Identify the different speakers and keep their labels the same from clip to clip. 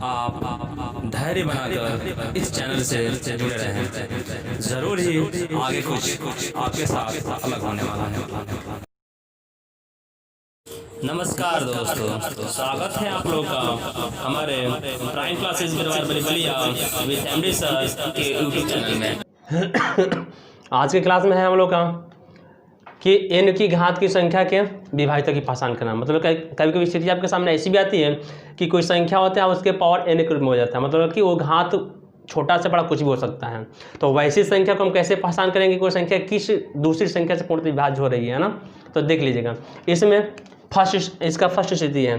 Speaker 1: आप धैर्य बनाकर इस चैनल से जुड़े रहें, जरूर ही आगे कुछ आपके साथ अलग होने वाला है। नमस्कार दोस्तों, स्वागत है आप लोग का हमारे prime classes Ballia with MD sir के यूट्यूब चैनल में।
Speaker 2: आज के क्लास में है हम लोग का कि n की घात की संख्या के विभाज्यता की पहचान करना। मतलब कभी कभी स्थिति आपके सामने ऐसी भी आती है कि कोई संख्या होता है उसके पावर n के रूप में हो जाता है, मतलब कि वो घात छोटा से बड़ा कुछ भी हो सकता है। तो वैसी संख्या को हम कैसे पहचान करेंगे कोई संख्या किस दूसरी संख्या से पूर्णतः विभाज्य हो रही है ना। तो देख लीजिएगा, इसमें इसका फर्स्ट स्थिति है,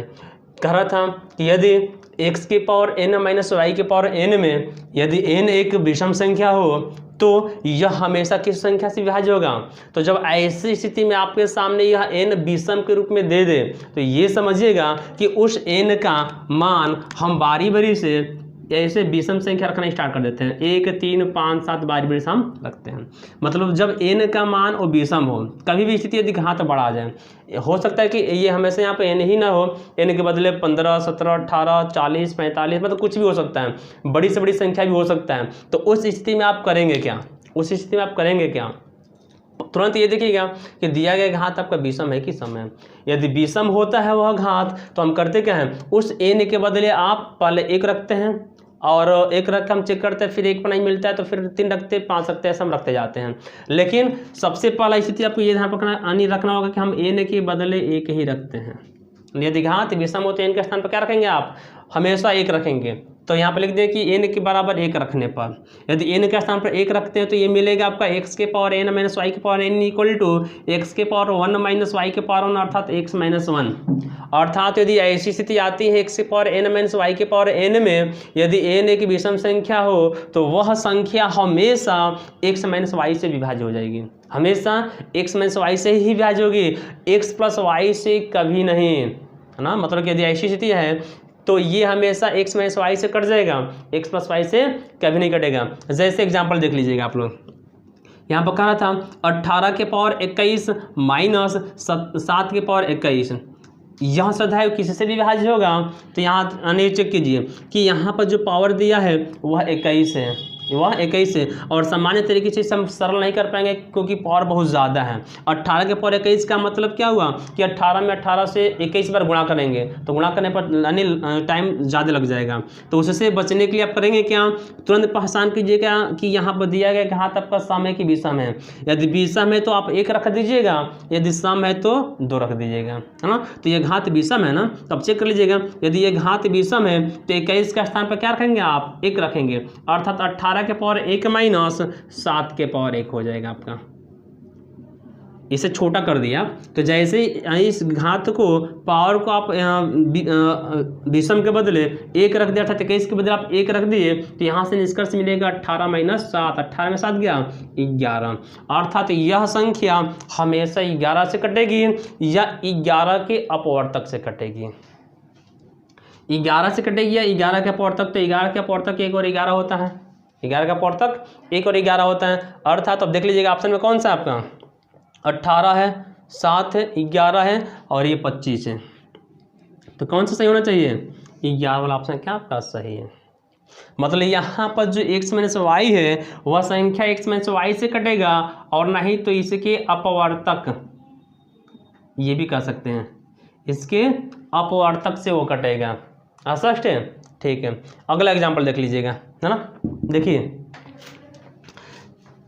Speaker 2: कह रहा था कि यदि x की पावर n माइनस वाई की पावर n में यदि n एक विषम संख्या हो तो यह हमेशा किस संख्या से विभाज्य होगा। तो जब ऐसी स्थिति में आपके सामने यह n विषम के रूप में दे दे तो ये समझिएगा कि उस n का मान हम बारी बारी से ऐसे विषम संख्या रखना स्टार्ट कर देते हैं। 1 3 5 7 बारी बारी से हम रखते हैं। मतलब जब n का मान और विषम हो, कभी भी स्थिति यदि घात बढ़ा आ जाए, हो सकता है कि ये हमेशा यहाँ पे n ही ना हो, n के बदले 15 17 18 40 45 मतलब कुछ भी हो सकता है, बड़ी से बड़ी संख्या भी हो सकता है। तो उस स्थिति में आप करेंगे क्या? तुरंत ये देखिएगा कि दिया गया घात आपका विषम है कि सम है। यदि विषम होता है वह घात तो हम करते क्या हैं, उस n के बदले आप पहले 1 रखते हैं और 1 रख हम चेक करते हैं, फिर 1 पर नहीं मिलता है तो फिर 3 रखते, 5 रखते, ऐसा हम रखते जाते हैं। लेकिन सबसे पहला स्थिति आपको ये ध्यान रखना होगा कि हम n के बदले 1 ही रखते हैं। यदि घात विषम हो तो n के स्थान पर क्या रखेंगे, आप हमेशा 1 रखेंगे। तो यहाँ पर लिख दें कि n के बराबर 1 रखने पर यदि n के स्थान पर 1 रखते हैं तो ये मिलेगा आपका x के पावर n माइनस वाई के power n equal to x के पावर 1 माइनस वाई के पावर 1 अर्थात x माइनस 1। अर्थात यदि ऐसी स्थिति आती है x के पावर n माइनस वाई के पावर n में यदि n एक विषम संख्या हो तो वह संख्या हमेशा x माइनस वाई से विभाज्य हो जाएगी, हमेशा x माइनस वाई से ही विभाज्य होगी, x प्लस वाई से कभी नहीं, है ना। मतलब कि यदि ऐसी स्थिति है तो ये हमेशा x माइनस वाई से कट जाएगा, x प्लस वाई से कभी नहीं कटेगा। जैसे एग्जांपल देख लीजिएगा आप लोग, यहाँ पर कह रहा था 18 के पावर 21 माइनस 7 के पावर 21, यह सदैव किसी से भी विभाज्य होगा। तो यहाँ चेक कीजिए कि यहाँ पर जो पावर दिया है वह 21 है, वह 21 है और सामान्य तरीके से हम सरल नहीं कर पाएंगे क्योंकि पावर बहुत ज़्यादा है। 18 के पावर 21 का मतलब क्या हुआ कि 18 में 18 से 21 बार गुणा करेंगे तो गुणा करने पर टाइम ज़्यादा लग जाएगा। तो उससे बचने के लिए आप करेंगे क्या, तुरंत पहचान कीजिएगा कि यहाँ पर दिया गया घात आपका सम है कि विषम है। यदि विषम है तो आप 1 रख दीजिएगा, यदि सम है तो 2 रख दीजिएगा, है ना। तो ये घात विषम है ना, तब चेक कर लीजिएगा। यदि ये घात विषम है तो 21 का स्थान पर क्या रखेंगे, आप 1 रखेंगे, अर्थात 18 के पावर 1 माइनस 7 के पावर 1 हो जाएगा आपका। इसे छोटा कर दिया तो जैसे इस घात को पावर को आप विषम के बदले 1 रख दिया, अर्थात 21 के बदले आप 1 रख दिए तो यहाँ से निष्कर्ष मिलेगा 18 माइनस 7, 18 में 7 गया 11, अर्थात यह संख्या हमेशा 11 से कटेगी या 11 के अपवर्तक से कटेगी। 11 से कटेगी या 11 के अपवर्तक, तो 11 के अपवर्तक 1 और 11 होता है, 11 का अपवर्तक 1 और 11 होता है। अर्थात अब देख लीजिएगा ऑप्शन में कौन सा आपका 18 है, 7 है, 11 है और ये 25 है। तो कौन सा सही होना चाहिए, 11 वाला ऑप्शन क्या आपका सही है। मतलब यहाँ पर जो x माइनस वाई है वह संख्या x माइनस वाई से कटेगा और नहीं तो इसके अपवर्तक, ये भी कह सकते हैं इसके अपवर्तक से वो कटेगा। स्पष्ट है, ठीक है। अगला एग्जाम्पल देख लीजिएगा, है ना। देखिए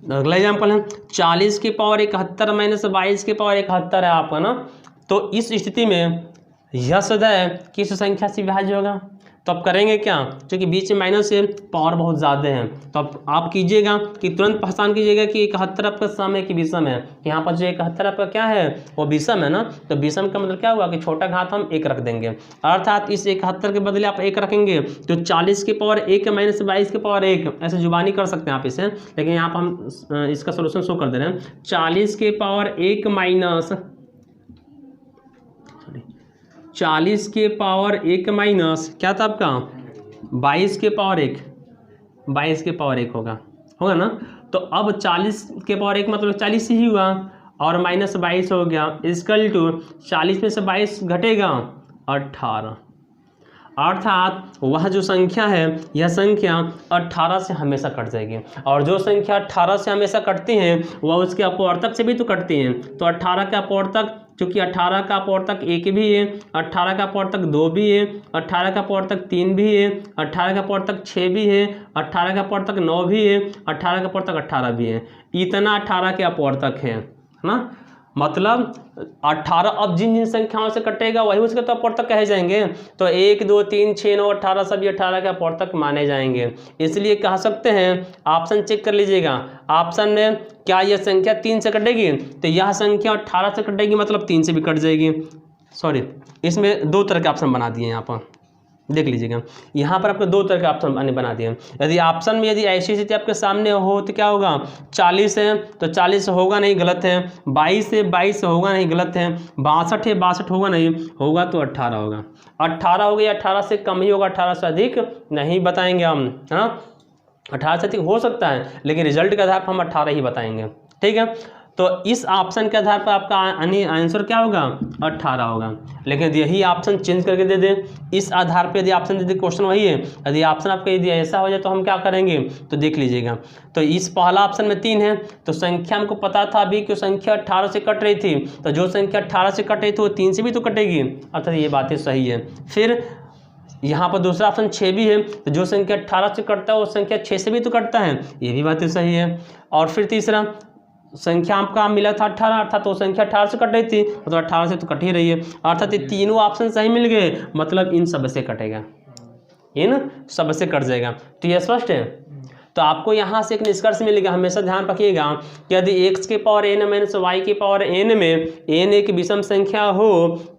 Speaker 2: अगला एग्जाम्पल है 40 के पावर 71 माइनस 22 के पावर 71 है आपका ना। तो इस स्थिति में यह सदैव किस संख्या से विभाज्य होगा। तो आप करेंगे क्या, क्योंकि बीच में माइनस से पावर बहुत ज़्यादा है तो आप कीजिएगा कि तुरंत पहचान कीजिएगा कि 71 आपका सम है कि विषम है। यहाँ पर जो 71 आपका क्या है वो विषम है ना। तो विषम का मतलब क्या हुआ कि छोटा घात हम 1 रख देंगे, अर्थात इस 71 के बदले आप 1 रखेंगे तो 40 के पावर 1 माइनस 22 के पावर 1, ऐसे जुबानी कर सकते हैं आप इसे, लेकिन यहाँ पर हम इसका सोल्यूशन शो कर दे रहे हैं। 40 के पावर 1 माइनस 40 के पावर 1 माइनस क्या था आपका 22 के पावर 1, 22 के पावर 1 होगा ना। तो अब 40 के पावर 1 मतलब 40 ही हुआ और माइनस 22 हो गया, इक्वल टू 40 में से 22 घटेगा 18, अर्थात वह जो संख्या है यह संख्या 18 से हमेशा कट जाएगी, और जो संख्या 18 से हमेशा कटती हैं वह उसके अपवर्तक से भी तो कटती हैं। तो 18 का अपवर्तक, चूँकि 18 का अपवर्तक 1 भी है, 18 का अपवर्तक 2 भी है, 18 का अपवर्तक 3 भी है, 18 का अपवर्तक 6 भी है, 18 का अपवर्तक 9 भी है, 18 का अपवर्तक 18 भी है। इतना 18 के अपवर्तक है ना, मतलब 18 अब जिन जिन संख्याओं से कटेगा वही उसके तो अपवर्तक कहे जाएंगे। तो 1 2 3 6 9 18 सभी 18 के अपवर्तक माने जाएंगे। इसलिए कह सकते हैं, ऑप्शन चेक कर लीजिएगा, ऑप्शन में क्या यह संख्या 3 से कटेगी, तो यह संख्या 18 से कटेगी, मतलब 3 से भी कट जाएगी। सॉरी, इसमें 2 तरह के ऑप्शन बना दिए, यहाँ पर देख लीजिएगा, यहाँ पर आपको 2 तरह के ऑप्शन बना दिए। यदि ऑप्शन में यदि ऐसी स्थिति आपके सामने हो तो क्या होगा, 40 है तो 40 होगा नहीं, गलत है। 22 है 22 होगा नहीं, गलत है। 62 है 62 होगा नहीं, होगा तो 18 होगा। 18 हो गया, 18 से कम ही होगा, 18 से अधिक नहीं बताएंगे हम, है ना। 18 से अधिक हो सकता है, लेकिन रिजल्ट के आधार पर हम 18 ही बताएंगे, ठीक है। तो इस ऑप्शन के आधार पर आपका आंसर क्या होगा, 18 होगा। लेकिन यही ऑप्शन चेंज करके दे दे, इस आधार पे यदि ऑप्शन दे दे, क्वेश्चन वही है, यदि ऑप्शन आपका यदि ऐसा हो जाए तो हम क्या करेंगे, तो देख लीजिएगा। तो इस पहला ऑप्शन में 3 है, तो संख्या हमको पता था अभी कि संख्या 18 से कट रही थी, तो जो संख्या 18 से कट रही थी वो 3 से भी तो कटेगी, अर्थात ये बातें सही है। फिर यहाँ पर दूसरा ऑप्शन 6 भी है, तो जो संख्या 18 से कटता है वो संख्या 6 से भी तो कटता है, ये भी बातें सही है। और फिर तीसरा संख्या आपका मिला था 18, अर्थात तो संख्या 18 से कट रही थी, तो 18 से तो कट ही रही है, अर्थात ये तीनों ऑप्शन सही मिल गए, मतलब इन सब से कटेगा, इन सब से कट जाएगा। तो ये स्पष्ट है। तो आपको यहाँ से एक निष्कर्ष मिलेगा, हमेशा ध्यान रखिएगा कि यदि x के पावर n माइनस y के पावर n में n एक विषम संख्या हो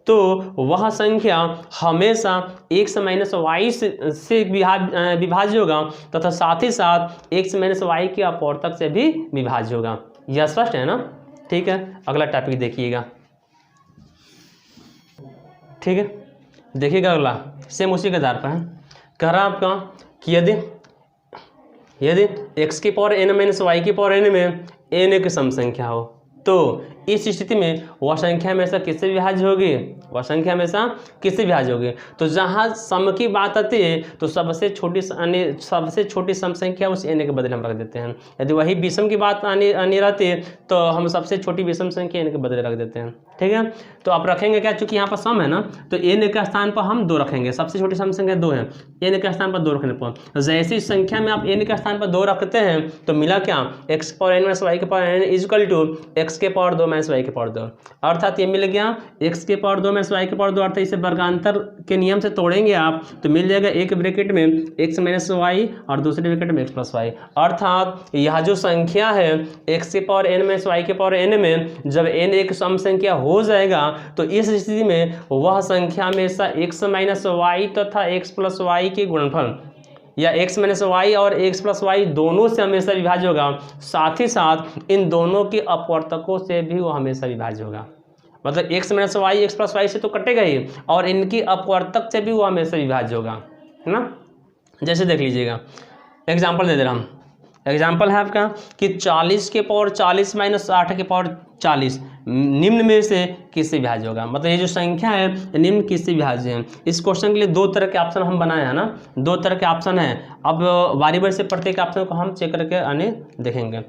Speaker 2: तो वह संख्या हमेशा x माइनस y से विभाज्य होगा, तथा साथ ही साथ x माइनस y के अपवर्तक से भी विभाज्य होगा। यह स्पष्ट है ना, ठीक है। अगला टॉपिक देखिएगा, ठीक है, देखिएगा अगला सेम उसी के आधार पर है। कह रहा आपका कि यदि x की पावर n माइनस y की पावर n में n एक सम संख्या हो, तो इस स्थिति में वह संख्या हमेशा किससे विभाज्य होगी, वह संख्या हमेशा किससे विभाज्य होगी। तो जहाँ सम की बात आती है तो सबसे छोटी सम संख्या उस n के बदले हम रख देते हैं। यदि वही विषम की बात आनी रहती है तो हम सबसे छोटी विषम संख्या n के बदले रख देते हैं, ठीक है। तो आप रखेंगे क्या, चूंकि यहाँ पर सम है ना, तो n के स्थान पर हम 2 रखेंगे, सबसे छोटी सम संख्या 2 है, n के स्थान पर 2 रखने पर जैसे इस संख्या में आप n के स्थान पर 2 रखते हैं तो मिला क्या, x की पावर n माइनस y की power n equal to x के पावर 2 माइनस y के पावर 2, अर्थात ये मिल गया x के पावर 2 माइनस y के पावर 2, अर्थात इसे वर्गांतर के नियम से तोड़ेंगे आप तो मिल जाएगा एक ब्रैकेट में x माइनस y और दूसरे ब्रैकेट में x प्लस y, अर्थात यह जो संख्या है x के पावर n माइनस y के पावर n में जब n एक सम संख्या हो जाएगा तो इस स्थिति में वह संख्या हमेशा x माइनस y तथा x प्लस y के गुणनफल या x माइनस वाई और x प्लस वाई दोनों से हमेशा विभाज्य होगा, साथ ही साथ इन दोनों के अपवर्तकों से भी वो हमेशा विभाज्य होगा। मतलब x minus y x plus y से तो कटेगा ही, और इनकी अपवर्तक से भी वो हमेशा विभाज्य होगा, है ना। जैसे देख लीजिएगा, एग्जाम्पल दे दे रहा हूँ। एग्जाम्पल है आपका कि 40 के पावर 40 माइनस 8 के पावर 40 निम्न में से किससे विभाज्य होगा। मतलब ये जो संख्या है निम्न किससे विभाज्य है। इस क्वेश्चन के लिए 2 तरह के ऑप्शन हम बनाए हैं ना, 2 तरह के ऑप्शन है। अब बारी बारी से प्रत्येक ऑप्शन को हम चेक करके आने देखेंगे।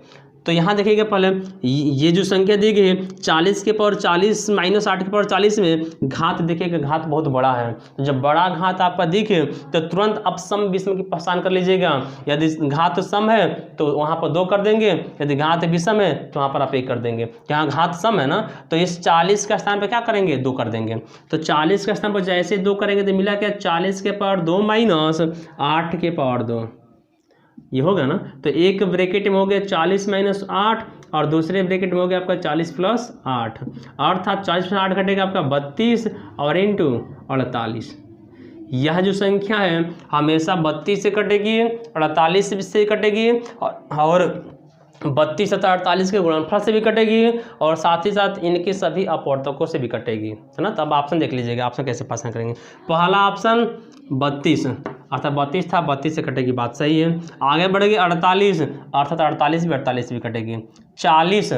Speaker 2: तो यहाँ देखिएगा, पहले ये जो संख्या दी गई है 40 के पावर 40 माइनस 8 के पावर 40 में घात देखिएगा, घात बहुत बड़ा है। तो जब बड़ा घात आपका दिखे तो तुरंत आप सम विषम की पहचान कर लीजिएगा। यदि घात सम है तो वहाँ पर 2 कर देंगे, यदि घात विषम है तो वहाँ पर आप 1 कर देंगे। यहाँ घात सम है ना, तो इस 40 का स्थान पर क्या करेंगे, 2 कर देंगे। तो 40 का स्थान पर जैसे 2 करेंगे तो मिला क्या, 40 के पावर 2 माइनस 8 के पावर 2, ये होगा ना। तो एक ब्रैकेट में हो गया 40 माइनस 8 और दूसरे ब्रैकेट में हो गया आपका 40 प्लस 8, अर्थात 40 प्लस 8 घटेगा आपका 32 और इंटू 48। यह जो संख्या है हमेशा 32 से कटेगी, 48 से कटेगी और 32 तथा 48 के गुणनफल से भी कटेगी और साथ ही साथ इनके सभी अपवर्तकों से भी कटेगी, है ना। तब ऑप्शन देख लीजिएगा, ऑप्शन कैसे पसंद करेंगे। पहला ऑप्शन 32 अर्थात 32 था, 32 से कटेगी, बात सही है। आगे बढ़ेगी 48 अर्थात 48 भी 48 भी कटेगी। 40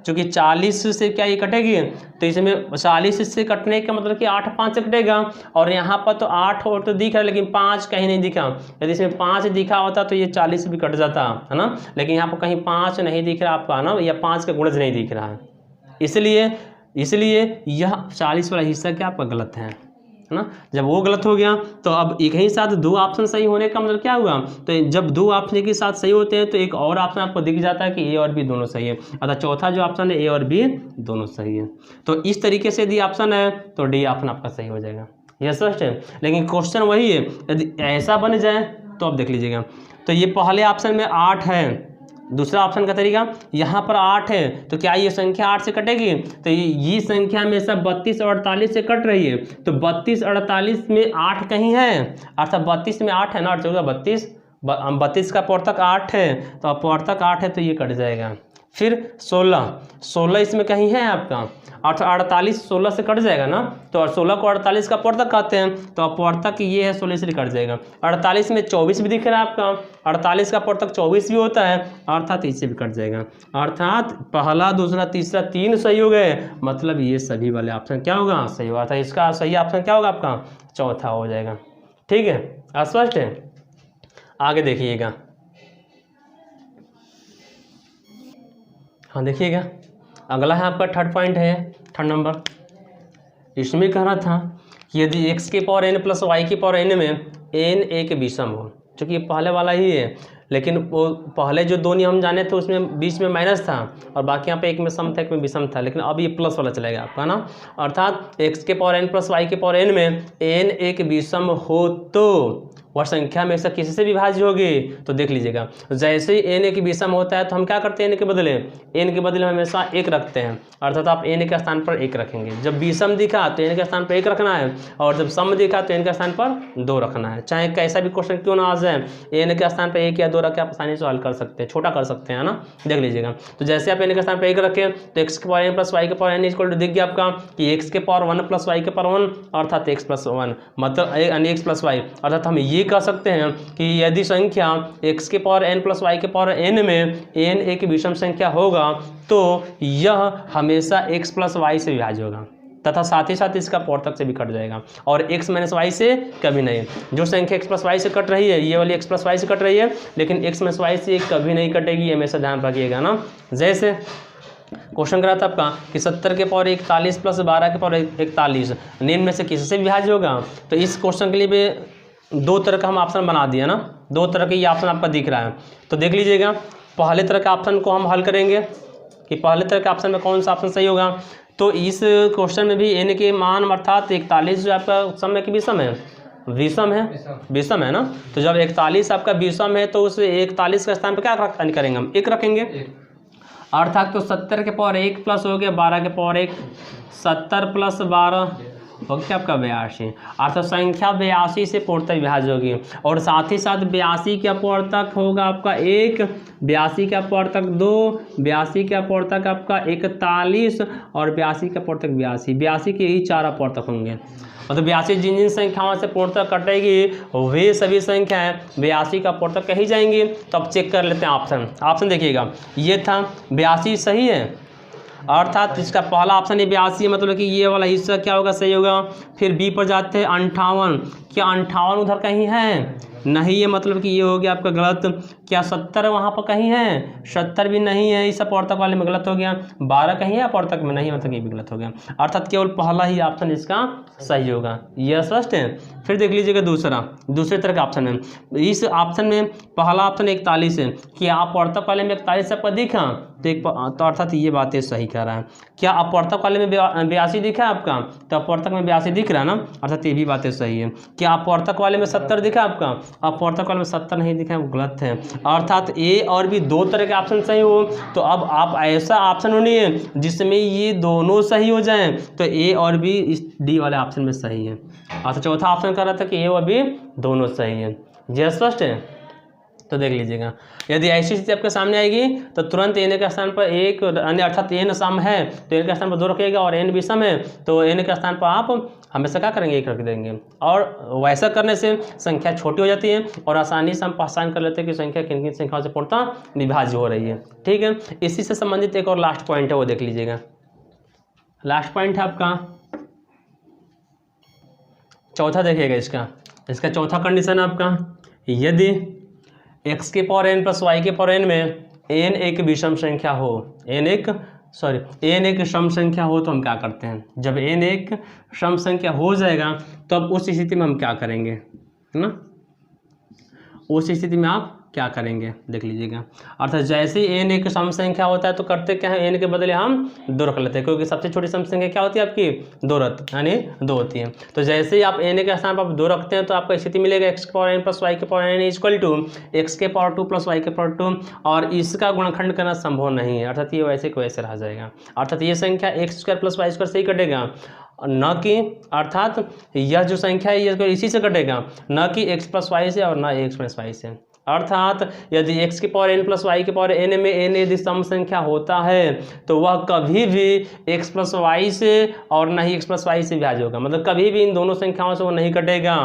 Speaker 2: चूँकि 40 से क्या ये कटेगी, तो इसमें 40 से कटने का मतलब कि 8 5 से कटेगा, और यहाँ पर तो 8 और तो दिख रहा है लेकिन 5 कहीं नहीं दिखा। यदि इसमें 5 दिखा होता तो ये 40 भी कट जाता है ना, लेकिन यहाँ पर कहीं 5 नहीं दिख रहा आपका ना, या 5 का गुणज नहीं दिख रहा है, इसलिए यह 40 वाला हिस्सा क्या आपका गलत है ना। जब वो गलत हो गया तो अब एक ही साथ दो ऑप्शन सही होने का मतलब क्या हुआ, तो जब दो ऑप्शन के साथ सही होते हैं तो एक और ऑप्शन आपको दिख जाता है कि ए और बी दोनों सही है, अतः चौथा जो ऑप्शन है ए और बी दोनों सही है। तो इस तरीके से यदि ऑप्शन है तो डी ऑप्शन आपका सही हो जाएगा, यह स्पष्ट है। लेकिन क्वेश्चन वही है, यदि ऐसा बन जाए तो आप देख लीजिएगा, तो ये पहले ऑप्शन में 8 है, दूसरा ऑप्शन का तरीका यहाँ पर 8 है, तो क्या ये संख्या 8 से कटेगी, तो ये संख्या हमेशा 32 और 48 से कट रही है, तो 32 और 48 में 8 कहीं है, अर्थात 32 में 8 है ना, 32 का पौर्तक 8 है, तो पौर्तक 8 है तो ये कट जाएगा। फिर 16 इसमें कहीं है आपका, अर्थात 48 16 से कट जाएगा ना, तो 16 को 48 का पौर्तक कहते हैं, तो अपवर्तक ये है 16 से कट जाएगा। 48 में 24 भी दिख रहा है आपका, 48 का पौर्तक 24 भी होता है, अर्थात इससे भी कट जाएगा। अर्थात पहला दूसरा तीसरा 3 सही हो गए, मतलब ये सभी वाले ऑप्शन क्या होगा, सही होगा, अर्थात इसका सही ऑप्शन क्या होगा आपका, चौथा हो जाएगा। ठीक है, स्पष्ट है। आगे देखिएगा, हाँ देखिएगा, अगला है आपका थर्ड पॉइंट है, थर्ड नंबर। इसमें कह रहा था कि यदि x के पावर n प्लस y के पावर n में n एक विषम हो, चूँकि ये पहले वाला ही है, लेकिन वो पहले जो दो नियम हम जाने थे उसमें बीच में माइनस था और बाकी यहाँ पे एक में सम था एक में विषम था, लेकिन अब ये प्लस वाला चलेगा आपका ना। अर्थात x के पावर n प्लस y के पावर n में n एक विषम हो तो वह संख्या में से किसी से विभाज्य होगी। तो देख लीजिएगा, जैसे ही n एक विषम होता है तो हम क्या करते हैं, n के बदले हम हमेशा 1 रखते हैं, अर्थात आप n के स्थान पर 1 रखेंगे। जब विषम दिखा तो n के स्थान पर 1 रखना है, और जब सम दिखा तो n के स्थान पर 2 रखना है। चाहे कैसा भी क्वेश्चन क्यों ना आ जाए, n के स्थान पर 1 या 2 रख के आप आसानी से हल कर सकते हैं, छोटा कर सकते हैं ना। देख लीजिएगा, तो जैसे आप n के स्थान पर 1 रखें तो x के पावर n प्लस y के पावर n इक्वल टू दिख गया आपका कि x के पावर 1 प्लस y के पावर 1, अर्थात x प्लस 1 मतलब x प्लस y। अर्थात हम ये कह सकते हैं कि यदि संख्या x के पावर n प्लस y के पावर n में n एक विषम संख्या होगा तो यह हमेशा x प्लस y से विभाज्य होगा, तथा साथ ही साथ इसका पौर्तक से भी कट जाएगा, और x माइनस y से कभी नहीं। जो संख्या x प्लस y से कट रही है, ये वाली x प्लस y से कट रही है, लेकिन x माइनस y से कभी नहीं कटेगी, हमेशा ध्यान रखिएगा ना। जैसे क्वेश्चन करा था आपका कि 70 के पावर 41 प्लस 12 के पावर 41 निम्न में से किसी से विभाज्य होगा। तो इस क्वेश्चन के लिए भी 2 तरह का हम ऑप्शन बना दिया ना, 2 तरह के ये ऑप्शन आपका दिख रहा है। तो देख लीजिएगा, पहले तरह के ऑप्शन को हम हल करेंगे कि पहले तरह के ऑप्शन में कौन सा ऑप्शन सही होगा। तो इस क्वेश्चन में भी n के मान अर्थात 41 जो आपका समय की विषम है ना। तो जब 41 आपका विषम है तो उस 41 के स्थान पर क्या करेंगे, हम 1 रखेंगे, अर्थात तो 70 के पावर 1 प्लस हो गया 12 के पावर 1, 70 प्लस 12 हो गया आपका 82, अर्थात संख्या 82 से पूर्णतः विभाज्य होगी। और साथ ही साथ 82 का पूर्णतक होगा आपका 1, 82 का पूर्णतक 2, 82 का पूर्णतक आपका 41 और 82 का पूर्णतक 82 के ही 4 पूर्णतक होंगे। मतलब 82 जिन जिन संख्याओं से पूर्णतः कटेगी वे सभी संख्याएं 82 का पूर्णतक कही जाएंगी। तो अब चेक कर लेते हैं ऑप्शन देखिएगा, ये था 82 सही है, अर्थात इसका पहला ऑप्शन है 82, मतलब कि ये वाला हिस्सा क्या होगा, सही होगा। फिर बी पर जाते हैं 58, क्या 58 उधर कहीं है, नहीं है, मतलब कि ये हो गया आपका गलत। क्या 70 वहाँ पर कहीं है, 70 भी नहीं है, इस पौर्तक वाले में गलत हो गया। 12 कहीं है पौर्तक में, नहीं, मतलब ये भी गलत हो गया, अर्थात केवल पहला ही ऑप्शन इसका सही होगा। यह स्पष्ट है। फिर देख लीजिएगा दूसरे तरह का ऑप्शन है। इस ऑप्शन में पहला ऑप्शन 41 है, क्या अपवर्तक वाले में 41 आपका दिखा, तो अर्थात ये बातें सही कह रहा है। क्या अपवर्तक वाले में 82 दिखा आपका, तो अपवर्तक में 82 दिख रहा है ना, अर्थात ये भी बातें सही है। क्या अपवर्तक वाले में 70 दिखा आपका, अपवर्तक वाले में 70 नहीं दिखा, वो गलत है, अर्थात ए और बी 2 तरह के ऑप्शन सही हो। तो अब आप ऐसा ऑप्शन ढूंढिए जिसमें ये दोनों सही हो जाएं, तो ए और बी इस डी वाले ऑप्शन में सही है। अच्छा, चौथा ऑप्शन कर रहा था कि ए और बी दोनों सही है। यह स्पष्ट है। तो देख लीजिएगा, यदि ऐसी स्थिति आपके सामने आएगी तो तुरंत n के स्थान पर एक अन्य अर्थात n सम है तो n के स्थान पर 2 रखिएगा, और n विषम है तो n के स्थान पर आप हमेशा क्या करेंगे, 1 रख देंगे। और वैसा करने से संख्या छोटी हो जाती है और आसानी से हम पहचान कर लेते हैं कि संख्या किन किन संख्याओं से पूर्णतः विभाज्य हो रही है। ठीक है, इसी से संबंधित एक और लास्ट पॉइंट है, वो देख लीजिएगा। लास्ट पॉइंट है आपका चौथा, देखिएगा इसका चौथा कंडीशन है आपका, यदि x के पावर n प्लस y के पावर n में n एक विषम संख्या हो, n एक सम संख्या हो, तो हम क्या करते हैं, जब n एक सम संख्या हो जाएगा तो अब उस स्थिति में हम क्या करेंगे, है ना, उस स्थिति में आप क्या करेंगे देख लीजिएगा। अर्थात जैसे ही n एक सम संख्या होता है तो करते क्या है, n के बदले हम 2 रख लेते हैं, क्योंकि सबसे छोटी सम संख्या क्या होती है आपकी, 2 यानी 2 होती है। तो जैसे ही आप n के स्थान पर आप 2 रखते हैं तो आपको स्थिति मिलेगा x के पावर n प्लस y के power n equal to x के पावर 2 प्लस y के पावर 2, और इसका गुणनखंड करना संभव नहीं है, अर्थात ये वैसे को वैसे रह जाएगा। अर्थात ये संख्या x square plus y square से ही कटेगा, न कि अर्थात यह जो संख्या है ये इसी से कटेगा, न कि x प्लस वाई से और न x माइनस वाई से। अर्थात यदि x के पावर n प्लस वाई के पावर n में n यदि सम संख्या होता है तो वह कभी भी x प्लस वाई से और न ही x प्लस वाई से विभाज्य होगा, मतलब कभी भी इन दोनों संख्याओं से वो नहीं कटेगा।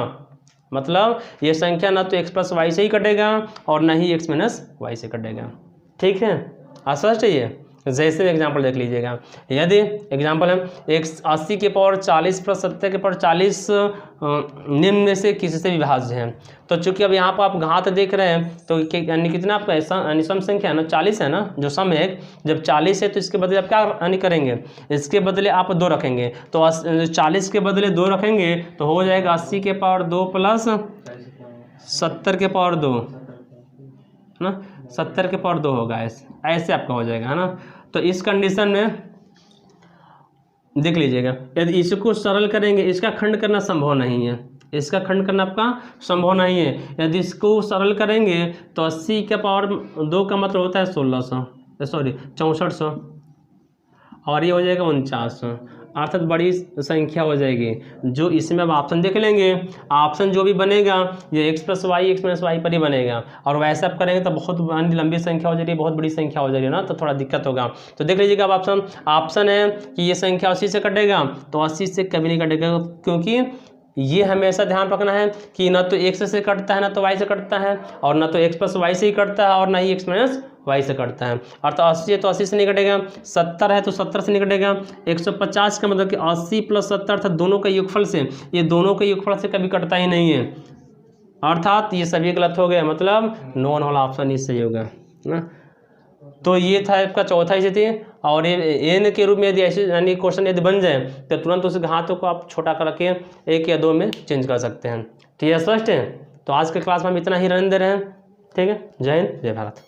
Speaker 2: मतलब ये संख्या न तो x प्लस वाई से ही कटेगा और न ही x माइनस वाई से कटेगा। ठीक है, स्पष्ट है ये। जैसे एग्जाम्पल देख लीजिएगा, यदि एग्जाम्पल है x 80 के पावर 40 प्लस 70 के पावर 40 निम्न में से किसी से विभाज्य है, तो चूंकि अब यहाँ पर आप घात देख रहे हैं तो यानी कितना आपका ऐसा सम संख्या है ना, 40 है ना जो सम है, जब 40 है तो इसके बदले आप क्या यानी करेंगे, इसके बदले आप 2 रखेंगे, तो 40 के बदले 2 रखेंगे तो हो जाएगा 80 के पावर 2 प्लस 70 के पावर 2 है ना, 70 के पावर 2 होगा, ऐसे आपका हो जाएगा, है ना। तो इस कंडीशन में देख लीजिएगा, यदि इसको सरल करेंगे, इसका खंड करना संभव नहीं है, इसका खंड करना आपका संभव नहीं है। यदि इसको सरल करेंगे तो 80 के पावर 2 का मतलब होता है 6400 और ये हो जाएगा 4900, अर्थात बड़ी संख्या हो जाएगी। जो इसमें अब ऑप्शन देख लेंगे, ऑप्शन जो भी बनेगा ये x plus y x minus y पर ही बनेगा, और वैसे आप करेंगे तो बहुत लंबी संख्या हो जाएगी, बहुत बड़ी संख्या हो जाएगी ना, तो थोड़ा दिक्कत होगा। तो देख लीजिएगा अब ऑप्शन है कि ये संख्या 80 से कटेगा, तो 80 से कभी नहीं कटेगा, क्योंकि ये हमेशा ध्यान रखना है कि न तो x से कटता है, ना तो y से कटता है, और ना तो x प्लस वाई से ही कटता है, और ना ही x माइनस वाई से कटता है। अर्थात 80 है तो 80 से नहीं कटेगा, 70 है तो 70 से नहीं कटेगा, 150 का मतलब कि 80 प्लस 70 अर्थात दोनों का योगफल से, ये दोनों के योगफल से कभी कटता ही नहीं है, अर्थात ये सभी गलत हो गया, मतलब नॉन वाला ऑप्शन ही सही होगा ना। तो ये था आपका चौथा स्थिति, और ये n के रूप में यदि ऐसे यानी क्वेश्चन यदि बन जाए तो तुरंत उस घातों को आप छोटा करके 1 या 2 में चेंज कर सकते हैं। ठीक है, स्पष्ट है। तो आज के क्लास में हम इतना ही रहने दे रहे हैं। ठीक है, जय हिंद, जय भारत।